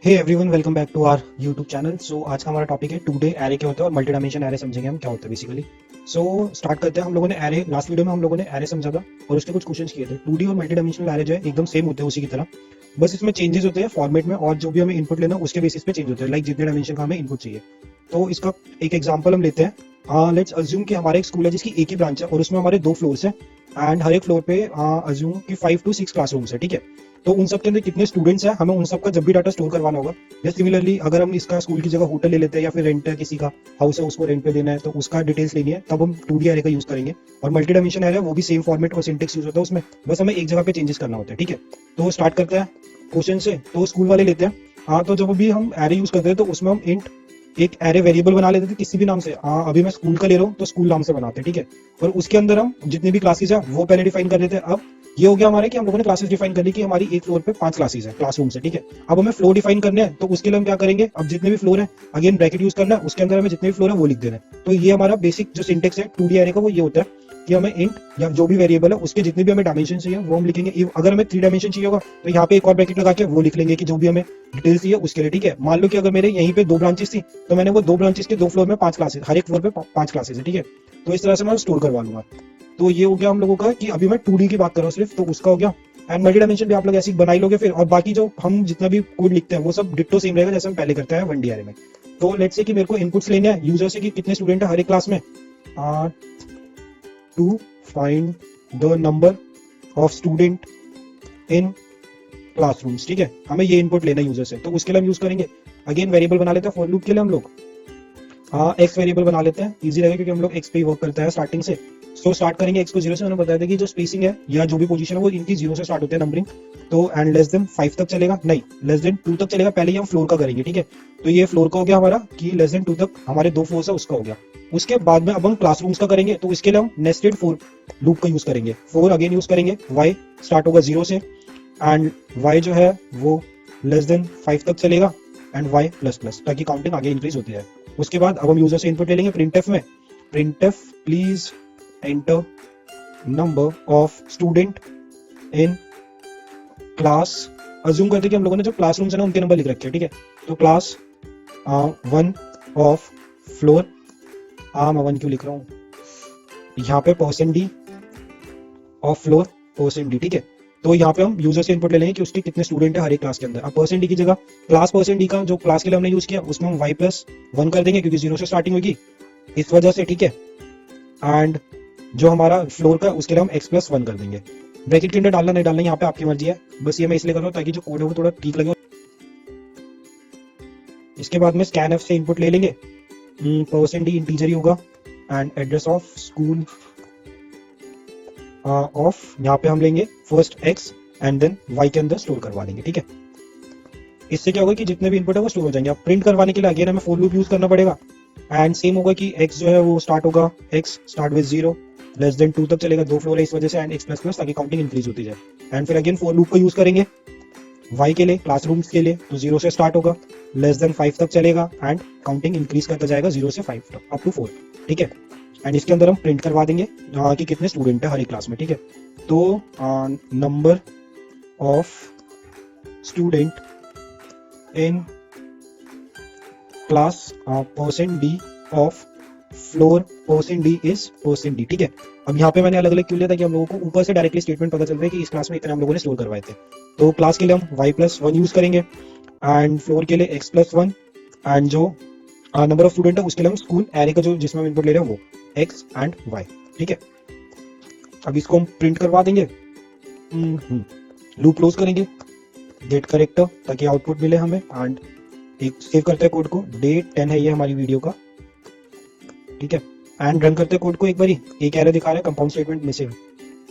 Hey everyone, welcome back to our YouTube channel. So आज का हमारा टॉपिक है टू डे एरे क्या होता है और मल्टी डायमेंशन एरे समझेंगे हम क्या होता है बेसिकली। सो स्टार्ट करते हैं। हम लोगों ने एरे लास्ट वीडियो में हम लोगों ने एरे समझा था और उसके कुछ क्वेश्चंस किए थे। टू डी और मल्टी डायमेंशनल एरे जो है एकदम सेम होते हैं उसी की तरह, बस इसमें चेंजेस होते हैं फॉर्मेट में और जो भी हमें इनपुट लेना उसके बेसिस पे चेंज होते हैं, लाइक जितने डायमेंशन का हमें इनपुट चाहिए। तो इसका एक एग्जाम्पल हम लेते हैं। लेट्स अज्यूम कि हमारे एक स्कूल है जिसकी एक ही ब्रांच है और उसमें हमारे 2 फ्लोर्स हैं एंड हर एक फ्लोर पे अज्यूम कि 5 to 6 क्लासरूम्स है, ठीक है। तो उन सब के अंदर कितने स्टूडेंट्स हैं हमें उन सब का जब भी डाटा स्टोर करवाना होगा। या सिमिलरली अगर हम इसका स्कूल की जगह होटल ले लेते हैं या फिर रेंट है, किसी का हाउस है उसको रेंट पे देना है तो उसका डिटेल्स लेनी है, तब हम 2D एरे का यूज करेंगे। और मल्टी डायमेंशन एरे वो भी सेम फॉर्मेट और सिंटेक्स यूज होता है उसमें, बस हमें एक जगह पे चेंजेस करना होता है, ठीक है। तो स्टार्ट करते हैं क्वेश्चन से। तो स्कूल वाले लेते हैं। तो जब भी हम एरे यूज करते हैं तो उसमें हम इंट एक एरे वेरिएबल बना लेते थे किसी भी नाम से। अभी मैं स्कूल का ले रहा हूँ तो स्कूल नाम से बनाते हैं, ठीक है। और उसके अंदर हम जितनी भी क्लासेस है वो पहले डिफाइन कर लेते हैं। अब ये हो गया हमारे कि हम लोगों ने क्लासेस डिफाइन कर ली कि हमारी एक फ्लोर पे 5 क्लासेस है क्लासरूम से, ठीक है। अब हमें फ्लोर डिफाइन करने हैं तो उसके लिए हम क्या करेंगे, अब जितने भी फ्लोर है अगेन ब्रैकेट यूज करना है, उसके अंदर हमें जितने भी फ्लोर है वो लिख देना है। तो ये हमारा बेसिक जो सिंटेक्स है 2D एरे का वो ये होता है कि हमें इंट या जो भी वेरिएबल है उसके जितने भी हमें डायमेंशन चाहिए वो हम लिखेंगे। अगर हमें 3 डायमेंशन चाहिए होगा तो यहाँ पे एक और ब्रैकेट लगा के वो लिख लेंगे कि जो भी हमें डिटेल्स चाहिए उसके लिए, ठीक है। मान लो कि अगर मेरे यहीं पे 2 ब्रांचेस थी तो मैंने वो 2 ब्रांचेस के 2 फ्लोर में 5 क्लासेस, हर एक फ्लोर पे 5 क्लासेस है, ठीक है। तो इस तरह से मैं स्टोर करवा लूंगा। तो ये हो गया हम लोगों का कि अभी मैं 2D की बात कर रहा हूँ सिर्फ, तो उसका हो गया। एंड मल्टी डायमेंशन भी आप लोग ऐसे ही बना ही लोगे फिर, और बाकी जो हम जितना भी कोड लिखते हैं वो सब डिट्टो सेम रहेगा जैसे हम पहले करते हैं 1D एरे में। तो लेट्स से कि मेरे को इनपुट्स लेने हैं यूजर से कि कितने स्टूडेंट है हर एक क्लास में, to find the number of student in classrooms, ठीक है। हमें ये इनपुट लेना है यूजर से, तो उसके लिए हम यूज करेंगे अगेन वेरिएबल बना लेते हैं फॉर लूप के लिए हम लोग। एक्स वेरिएबल बना लेते हैं, इजी रहेगा क्योंकि हम लोग एक्स पे ही वर्क करते हैं स्टार्टिंग से। सो स्टार्ट करेंगे एक्स को 0 से। मैंने बताया था कि जो स्पेसिंग है या जो भी पोजीशन है वो इनकी 0 से स्टार्ट होते हैं नंबरिंग। तो एंड लेस देन 5 तक चलेगा, नहीं लेस देन 2 तक चलेगा। पहले ही हम फ्लोर का करेंगे, ठीक है। तो ये फ्लोर का हो गया हमारा कि लेस देन 2 तक हमारे 2 फ्लोर्स है उसका हो गया। उसके बाद में अब हम क्लासरूम्स का करेंगे, तो इसके लिए हम नेस्टेड फोर लूप का यूज करेंगे। 4 अगेन यूज करेंगे, y स्टार्ट होगा 0 से एंड y जो है वो लेस देन 5 तक चलेगा एंड y प्लस प्लस, ताकि काउंटिंग आगे इंक्रीज होती है। उसके बाद अब हम यूजर से इनपुट ले लेंगे प्रिंटफ में, printf please enter number of student in class. Assume करते कि हम लोगों ने जो क्लासरूम्स है ना उनके नंबर लिख रखे हैं, ठीक है। तो क्लास 1 ऑफ फ्लोर, मैं 1 क्यों लिख रहा हूँ यहाँ पे, %d ऑफ फ्लोर %d, ठीक है। तो यहाँ पे हम यूजर से इनपुट ले लेंगे कि उसके कितने स्टूडेंट है हर एक क्लास के अंदर। अब %d की जगह क्लास %d का जो क्लास के लिए हमने यूज किया उसमें हम y+1 कर देंगे क्योंकि 0 से स्टार्टिंग होगी इस वजह से, ठीक है। एंड जो हमारा फ्लोर का उसके लिए हम x+1 कर देंगे। ब्रैकेट के अंदर डालना नहीं डालना यहाँ पे आपकी मर्जी है, बस ये मैं इसलिए कर रहा हूँ ताकि जो कोड है वो थोड़ा ठीक लगे। इसके बाद में स्कैनफ से इनपुट ले लेंगे, %d इंटीजर ही होगा and address of school of, यहाँ पे हम लेंगे first x and then y के अंदर स्टोर करवा देंगे, ठीक है। इससे क्या होगा कि जितने भी इनपुट है वो स्टोर हो जाएंगे। अब प्रिंट करवाने के लिए अगेन हमें फॉर लूप यूज करना पड़ेगा एंड सेम होगा कि x जो है वो स्टार्ट होगा, x start with 0 less than 2 तक चलेगा, 2 फ्लोर है इस वजह से, एंड x++ ताकि काउंटिंग इंक्रीज होती जाए। एंड फिर अगेन फॉर लूप का यूज करेंगे y के लिए क्लासरूम्स के लिए, तो 0 से स्टार्ट होगा, लेस देन 5 तक चलेगा एंड काउंटिंग इंक्रीज करता जाएगा 0 से 5 तक अप टू 4, ठीक है। एंड इसके अंदर हम प्रिंट करवा देंगे कि कितने स्टूडेंट है हर एक क्लास में, ठीक है। तो number of student in class %d of floor %d is %d, ठीक है। अब यहाँ पे मैंने अलग अलग क्यों लिया था कि हम लोगों को ऊपर से डायरेक्टली स्टेटमेंट पता चल रहा है कि इस क्लास में इतने हम लोगों ने स्टोर करवाए थे। तो क्लास के लिए हम y+1 यूज करेंगे एंड फ्लोर के लिए x+1 एंड जो नंबर ऑफ स्टूडेंट है उसके लिए हम स्कूल एरे का जो जिसमें हम इनपुट ले रहे हैं वो x एंड y, ठीक है। अब इसको हम प्रिंट करवा देंगे, लूप क्लोज करेंगे, गेट करेक्टर ताकि आउटपुट मिले हमें एंड एक सेव करते हैं कोड को, डेट 10 है ये हमारी वीडियो का, ठीक है। एंड रन करते हैं कोड को एक बारी, एक एरर दिखा रहा है कंपाउंड स्टेटमेंट मिसिंग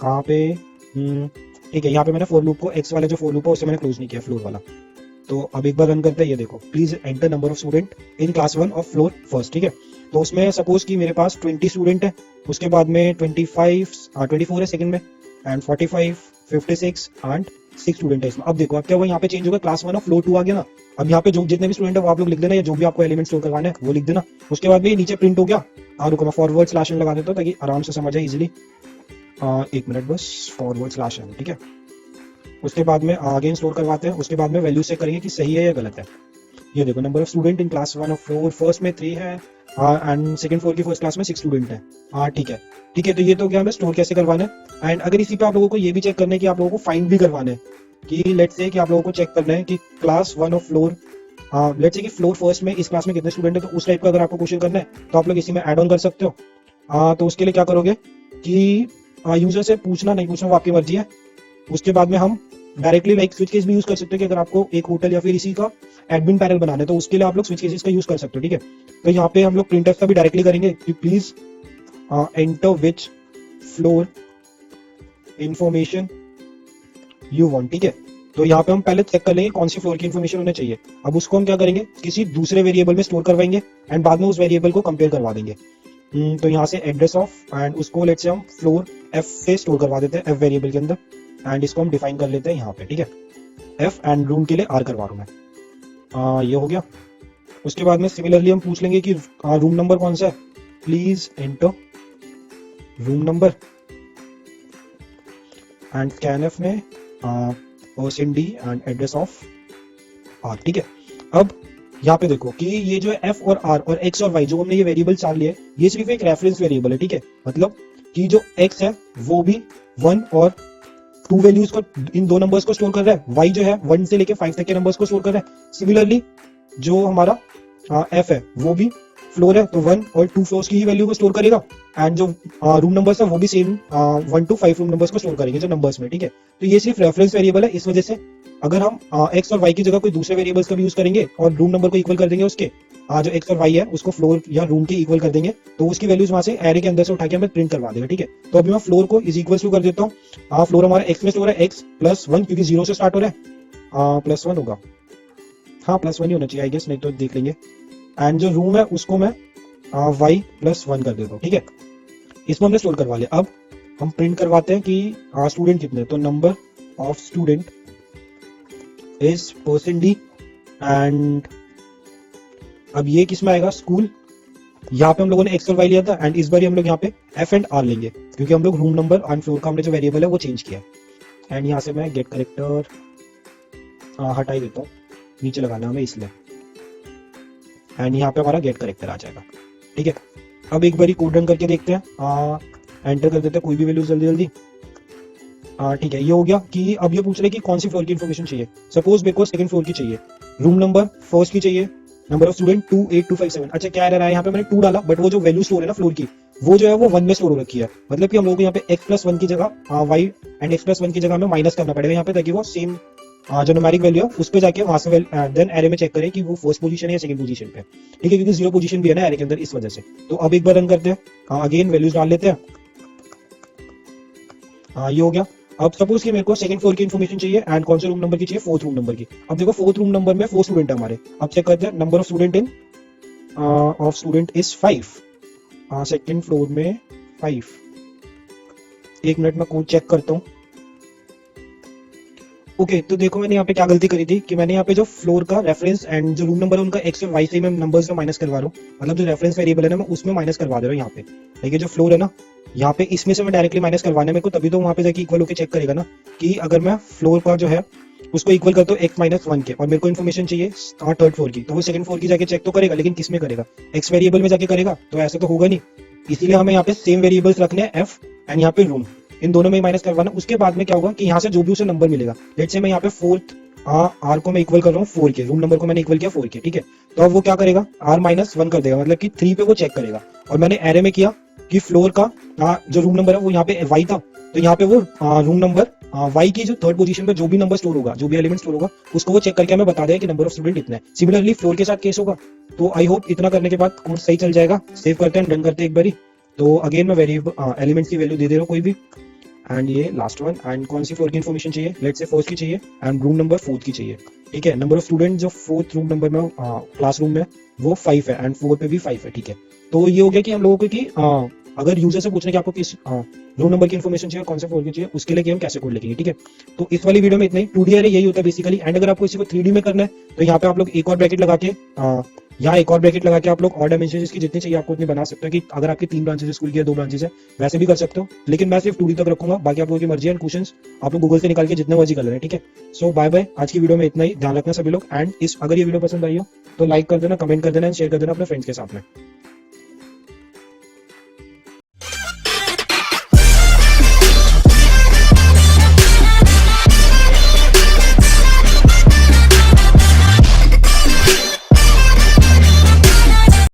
कहाँ पे, ठीक है। यहाँ पे मैंने फॉर लूप को x वाला जो फॉर लूप है उसे मैंने क्लोज नहीं किया फ्लोर वाला। तो अब एक बार रन करते हैं, ये देखो please enter number of student in class 1 of floor first, ठीक है। तो उसमें सपोज कि मेरे पास 20 स्टूडेंट है, उसके बाद में 24 है सेकंड में एंड 45 56 एंड 6 स्टूडेंट है इसमें। अब देखो अब क्या हुआ, यहाँ पे चेंज होगा, क्लास 1 ऑफ फ्लोर 2 आ गया ना। अब यहाँ पे जो जितने भी स्टूडेंट है वो आप लोग लिख देना, या जो भी आपको एलिमेंट स्टोर करवाना है वो लिख देना। उसके बाद में नीचे प्रिंट हो गया। रुको मैं फॉरवर्ड / लगा देता हूँ ताकि आराम से समझ आए इजिली। 1 मिनट बस, फॉरवर्ड /, ठीक है। उसके बाद में अगेन स्टोर करवाते हैं, उसके बाद में वैल्यू चेक करेंगे कि सही है या गलत है। ये देखो number of student in class 1 of floor first में 3 है एंड सेकंड फ्लोर की फर्स्ट क्लास में 6 स्टूडेंट है। हाँ ठीक है, ठीक है। तो ये तो क्या हमें स्टोर कैसे करवाना है। एंड अगर इसी पे आप लोगों को ये भी चेक करना है कि आप लोगों को फाइंड भी करवाना है कि लेट्स से कि आप लोगों को चेक करना है कि class 1 of floor let's say कि फ्लोर फर्स्ट में इस क्लास में कितने स्टूडेंट है, तो उस टाइप का अगर आपको क्वेश्चन करना है तो आप लोग इसी में ऐड ऑन कर सकते हो। तो उसके लिए क्या करोगे कि यूजर से पूछना नहीं पूछना वो आपकी मर्जी है। उसके बाद में हम डायरेक्टली लाइक स्विच केस भी यूज कर सकते हो कि अगर आपको एक होटल या फिर इसी का एडमिन पैनल बनाना है तो उसके लिए आप लोग स्विच केसेस का यूज कर सकते हो। ठीक है, तो यहाँ पे हम लोग प्रिंटफ का भी डायरेक्टली करेंगे कि please enter which floor information you want. ठीक है, तो यहाँ पे हम पहले चेक कर लेंगे कौन सी फ्लोर की इन्फॉर्मेशन होनी चाहिए। अब उसको हम क्या करेंगे, किसी दूसरे वेरिएबल में स्टोर करवाएंगे एंड बाद में उस वेरिएबल को कंपेयर करवा देंगे। तो यहाँ से एड्रेस ऑफ एंड उसको लेट्स से हम फ्लोर एफ से स्टोर करवा देते हैं, एफ वेरिएबल के अंदर, एंड इसको हम डिफाइन कर लेते हैं यहाँ पे। ठीक है, एफ एंड रूम के लिए आर करवा रहा हूँ मैं। ये हो गया। उसके बाद में सिमिलरली हम पूछ लेंगे कि रूम नंबर कौन सा है, please enter room number and स्कैनएफ में person D and address of are. ठीक है, अब यहाँ पे देखो कि ये जो है एफ और आर और एक्स और वाई जो हमने ये वेरिएबल चार लिए ये सिर्फ एक रेफरेंस वेरिएबल है। ठीक है, मतलब कि जो एक्स है वो भी 1 और 2 वैल्यूज को इन दो नंबर्स को स्टोर कर रहा है, वाई जो है 1 से लेके 5 तक के नंबर्स को स्टोर कर रहा है। सिमिलरली जो हमारा एफ है वो भी फ्लोर है तो 1 और 2 फ्लोर्स की ही वैल्यू को स्टोर करेगा एंड जो रूम नंबर्स है वो भी सेम 1 to 5 रूम नंबर्स को स्टोर करेंगे जो नंबर्स में। ठीक है, तो ये सिर्फ रेफरेंस वेरिएबल है, इस वजह से अगर हम एक्स और वाई की जगह कोई दूसरे वेरिएबल्स का भी यूज करेंगे और रूम नंबर को इक्वल कर देंगे उसके जो एक्स और वाई है उसको फ्लोर या रूम के इक्वल कर देंगे तो उसकी वैल्यूज वहां से एरे के अंदर से उठा के हमें प्रिंट करवा देगा। ठीक है, तो अभी मैं फ्लोर को इज इक्वल टू कर देता हूँ। फ्लोर हमारा एक्स में स्टोर है, एक्स +1 क्योंकि 0 से स्टार्ट हो रहा है, +1 होगा। हाँ +1 ही होना चाहिए आई गेस, नहीं तो देख लेंगे। एंड जो रूम है उसको मैं y +1 कर देता हूँ। ठीक है, इसको हमने स्टोर करवा लिया। अब हम प्रिंट करवाते हैं कि स्टूडेंट कितने, तो number of student is person D and अब ये किस में आएगा, स्कूल। यहाँ पे हम लोगों ने एक्स और वाई लिया था एंड इस बार हम लोग यहाँ पे एफ एंड आर लेंगे क्योंकि हम लोग रूम नंबर एंड फ्लोर का हमने जो वेरिएबल है वो चेंज किया है। एंड यहाँ से मैं गेट करेक्टर हटा ही देता हूँ, नीचे लगाना हमें इसलिए, एंड यहाँ पे हमारा गेट करेक्टर आ जाएगा। ठीक है, अब एक बारी कोड रन करके देखते हैं, एंटर कर देते हैं कोई भी वैल्यू जल्दी जल्दी। ठीक है, ये हो गया कि अब ये पूछ रहे कि कौन सी फ्लोर की इन्फॉर्मेशन चाहिए। सपोज मेरे को सेकंड फ्लोर की चाहिए, रूम नंबर फर्स्ट की चाहिए, नंबर ऑफ स्टूडेंट 28257। अच्छा क्या एरर आया, यहाँ पे मैंने 2 डाला बट वो जो वैल्यू स्टोर है ना फ्लोर की वो जो है वो 1 में स्टोर हो रखी है। मतलब कि हम लोगों को यहाँ पे x+1 की जगह y एंड x+1 की जगह हमें माइनस करना पड़ेगा यहाँ पे ताकि वो सेम जो न्यूमेरिक वैल्यू है उस पे जाके वहां से देन एरे में चेक करें कि वो फर्स्ट पोजीशन है या सेकंड पोजीशन पे। ठीक है, क्योंकि 0 पोजीशन भी है ना एरे के अंदर इस वजह से। तो अब एक बार रन करते हैं, अगेन वैल्यूज डाल लेते हैं। ये हो गया। अब सपोज कि मेरे को सेकंड फ्लोर की इन्फॉर्मेशन चाहिए एंड कौन से रूम नंबर की चाहिए, 4th रूम नंबर की। अब देखो 4th रूम नंबर में 4 स्टूडेंट है हमारे। अब चेक करते हैं, number of student is 5, second floor में 5। एक मिनट में कोड चेक करता हूँ। ओके तो देखो मैंने यहाँ पे क्या गलती करी थी कि मैंने यहाँ पे जो फ्लोर का रेफरेंस एंड जो रूम नंबर है उनका एक्स और वाई से मैं नंबर्स में माइनस करवा रहा हूँ। मतलब जो रेफरेंस वेरिएबल है ना मैं उसमें माइनस करवा दे रहा हूँ यहाँ पे। देखिए जो फ्लोर है ना यहाँ पे इसमें से मैं डायरेक्टली माइनस करवाने मेरे को, तभी तो वहाँ पे जाके इक्वल होकर चेक करेगा ना कि अगर मैं फ्लोर का जो है उसको इक्वल करता हूँ x-1 के और मेरे को इन्फॉर्मेशन चाहिए थर्ड फ्लोर की, तो वो सेकंड फ्लोर की जाके चेक तो करेगा लेकिन किस में करेगा, एक्स वेरिएबल में जाके करेगा। तो ऐसा तो होगा नहीं, इसीलिए हमें यहाँ पे सेम वेरिएबल्स रखने हैं एफ एंड यहाँ पे रूम, इन दोनों में माइनस करवाना। उसके बाद में क्या होगा कि यहाँ से जो भी उसे नंबर मिलेगा, लेट्स से मैं यहाँ पे 4th आर को मैं इक्वल कर रहा हूँ 4 के, रूम नंबर को मैंने इक्वल किया 4 के। ठीक है, तो अब वो क्या करेगा, r-1 कर देगा, मतलब कि 3 पे वो चेक करेगा। और मैंने एरे में किया कि फ्लोर का जो रूम नंबर है वो यहाँ पे y था, तो यहाँ पे वो रूम नंबर y की जो थर्ड पोजीशन पे जो भी नंबर स्टोर होगा, जो भी एलिमेंट स्टोर होगा उसको वो चेक करके हमें बता देगा कि नंबर ऑफ स्टूडेंट इतना है। सिमिलरली फ्लोर के साथ केस होगा। तो आई होप इतना करने के बाद कोड सही चल जाएगा। सेव करते हैं, रन करते हैं एक बारी। तो अगेन मैं वेरिएबल एलिमेंट्स की वैल्यू दे दे रहा हूँ कोई भी, एंड ये लास्ट वन, एंड कौन सी फ्लोर की इन्फॉर्मेशन चाहिए, लेट्स से फर्स्ट की चाहिए एंड रूम नंबर 4th की चाहिए। ठीक है, नंबर ऑफ स्टूडेंट जो 4th रूम नंबर में क्लासरूम में वो 5 है एंड 4 पे भी 5 है। ठीक है, तो ये हो गया कि हम लोगों को कि अगर यूजर से पूछने कि आपको किस रूम नंबर की इन्फॉर्मेशन चाहिए, कौन से फ्लोर की चाहिए, उसके लिए कि हम कैसे कोड लिखेंगे। ठीक है, तो इस वाली वीडियो में इतना ही। 2D एरे यही होता है बेसिकली। एंड अगर आपको इसी को 3D में करना है तो यहाँ पे आप लोग एक और ब्रैकेट लगा के यहाँ एक और ब्रैकेट लगा के आप लोग और डायमेंशन की जितनी चाहिए आपको उतनी बना सकते हो, कि अगर आपके 3 ब्रांचेस स्कूल की है 2 ब्रांचेस है वैसे भी कर सकते हो, लेकिन मैं सिर्फ 2D तक रखूंगा, बाकी आप लोगों की मर्जी है। क्वेश्चंस आप लोग गूगल से निकाल के जितने मर्जी कर लेना, ठीक है। सो बाय बाय, आज की वीडियो में इतना ही, ध्यान रखना सभी लोग। एंड इस अगर ये वीडियो पसंद आई हो तो लाइक कर देना, कमेंट कर देना एंड शेयर कर देना अपने फ्रेंड्स के साथ में।